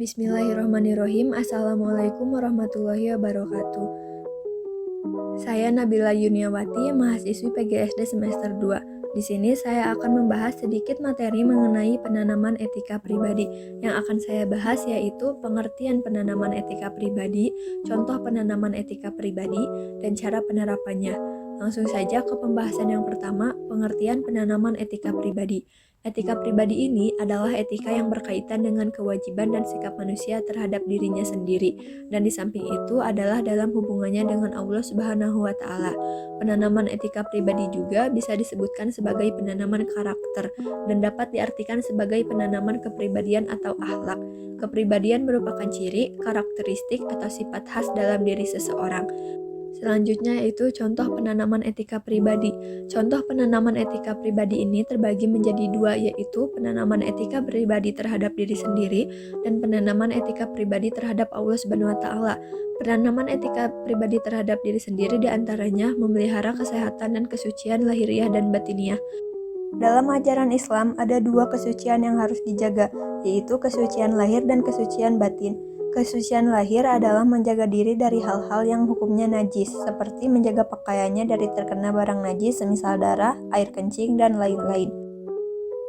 Bismillahirrahmanirrahim. Assalamualaikum warahmatullahi wabarakatuh. Saya Nabila Yuniawati, mahasiswi PGSD semester 2. Di sini saya akan membahas sedikit materi mengenai penanaman etika pribadi. Yang akan saya bahas yaitu pengertian penanaman etika pribadi, contoh penanaman etika pribadi, dan cara penerapannya. Langsung saja ke pembahasan yang pertama, pengertian penanaman etika pribadi. Etika pribadi ini adalah etika yang berkaitan dengan kewajiban dan sikap manusia terhadap dirinya sendiri, dan di samping itu adalah dalam hubungannya dengan Allah Subhanahu wa Ta'ala. Penanaman etika pribadi juga bisa disebutkan sebagai penanaman karakter dan dapat diartikan sebagai penanaman kepribadian atau akhlak. Kepribadian merupakan ciri, karakteristik, atau sifat khas dalam diri seseorang. Selanjutnya yaitu contoh penanaman etika pribadi. Contoh penanaman etika pribadi ini terbagi menjadi dua, yaitu penanaman etika pribadi terhadap diri sendiri dan penanaman etika pribadi terhadap Allah Subhanahu wa Ta'ala. Penanaman etika pribadi terhadap diri sendiri diantaranya memelihara kesehatan dan kesucian lahiriah dan batiniah. Dalam ajaran Islam ada dua kesucian yang harus dijaga, yaitu kesucian lahir dan kesucian batin. Kesucian lahir adalah menjaga diri dari hal-hal yang hukumnya najis, seperti menjaga pakaiannya dari terkena barang najis semisal darah, air kencing, dan lain-lain.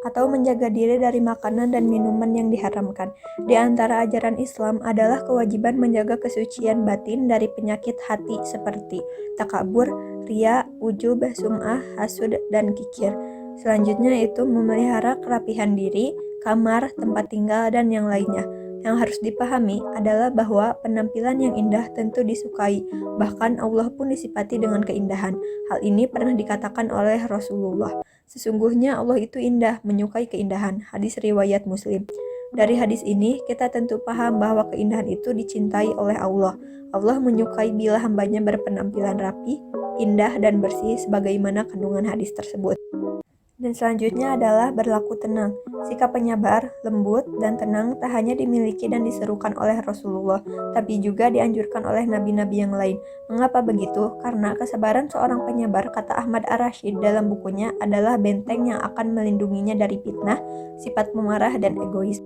Atau menjaga diri dari makanan dan minuman yang diharamkan. Di antara ajaran Islam adalah kewajiban menjaga kesucian batin dari penyakit hati seperti takabur, riya, ujub, sum'ah, hasud, dan kikir. Selanjutnya itu memelihara kerapihan diri, kamar, tempat tinggal, dan yang lainnya. Yang harus dipahami adalah bahwa penampilan yang indah tentu disukai, bahkan Allah pun disifati dengan keindahan. Hal ini pernah dikatakan oleh Rasulullah. Sesungguhnya Allah itu indah, menyukai keindahan. Hadis riwayat Muslim. Dari hadis ini, kita tentu paham bahwa keindahan itu dicintai oleh Allah. Allah menyukai bila hambanya berpenampilan rapi, indah, dan bersih sebagaimana kandungan hadis tersebut. Dan selanjutnya adalah berlaku tenang. Sikap penyabar, lembut, dan tenang tak hanya dimiliki dan diserukan oleh Rasulullah, tapi juga dianjurkan oleh nabi-nabi yang lain. Mengapa begitu? Karena kesabaran seorang penyabar, kata Ahmad Ar-Rasyid dalam bukunya, adalah benteng yang akan melindunginya dari fitnah, sifat pemarah, dan egois.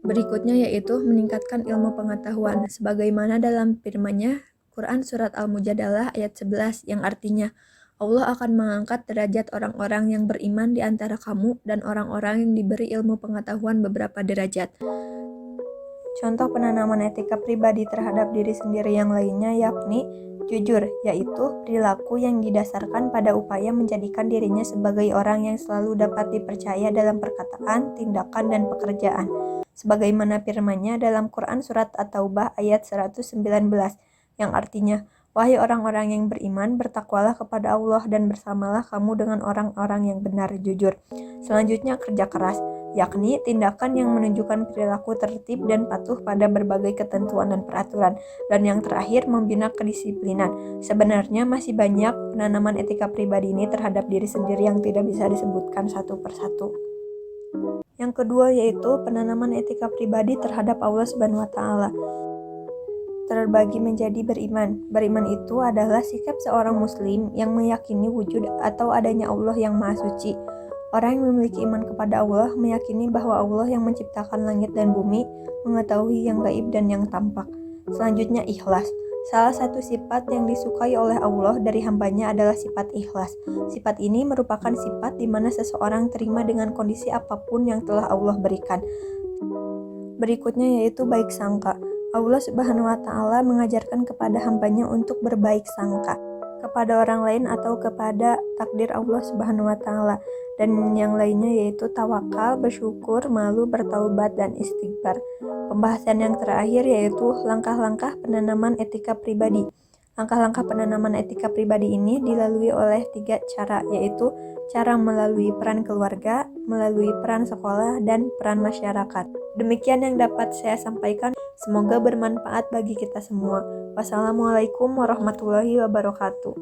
Berikutnya yaitu meningkatkan ilmu pengetahuan, sebagaimana dalam firman-Nya Quran Surat Al-Mujadalah ayat 11 yang artinya, Allah akan mengangkat derajat orang-orang yang beriman di antara kamu dan orang-orang yang diberi ilmu pengetahuan beberapa derajat. Contoh penanaman etika pribadi terhadap diri sendiri yang lainnya yakni jujur, yaitu perilaku yang didasarkan pada upaya menjadikan dirinya sebagai orang yang selalu dapat dipercaya dalam perkataan, tindakan, dan pekerjaan. Sebagaimana firman-Nya dalam Quran Surat At-Taubah ayat 119 yang artinya, wahai orang-orang yang beriman, bertakwalah kepada Allah dan bersamalah kamu dengan orang-orang yang benar jujur. Selanjutnya kerja keras, yakni tindakan yang menunjukkan perilaku tertib dan patuh pada berbagai ketentuan dan peraturan. Dan yang terakhir, membina kedisiplinan. Sebenarnya masih banyak penanaman etika pribadi ini terhadap diri sendiri yang tidak bisa disebutkan satu persatu. Yang kedua yaitu penanaman etika pribadi terhadap Allah Subhanahu wa Ta'ala. Terbagi menjadi beriman. Beriman itu adalah sikap seorang muslim yang meyakini wujud atau adanya Allah yang Maha Suci. Orang yang memiliki iman kepada Allah meyakini bahwa Allah yang menciptakan langit dan bumi, mengetahui yang gaib dan yang tampak. Selanjutnya ikhlas. Salah satu sifat yang disukai oleh Allah dari hambanya adalah sifat ikhlas. Sifat ini merupakan sifat di mana seseorang terima dengan kondisi apapun yang telah Allah berikan. Berikutnya yaitu baik sangka. Allah Subhanahu wa Ta'ala mengajarkan kepada hambanya untuk berbaik sangka kepada orang lain atau kepada takdir Allah Subhanahu wa Ta'ala. Dan yang lainnya yaitu tawakal, bersyukur, malu, bertaubat, dan istighfar. Pembahasan yang terakhir yaitu langkah-langkah penanaman etika pribadi. Langkah-langkah penanaman etika pribadi ini dilalui oleh 3 cara, yaitu cara melalui peran keluarga, melalui peran sekolah, dan peran masyarakat. Demikian yang dapat saya sampaikan. Semoga bermanfaat bagi kita semua. Wassalamualaikum warahmatullahi wabarakatuh.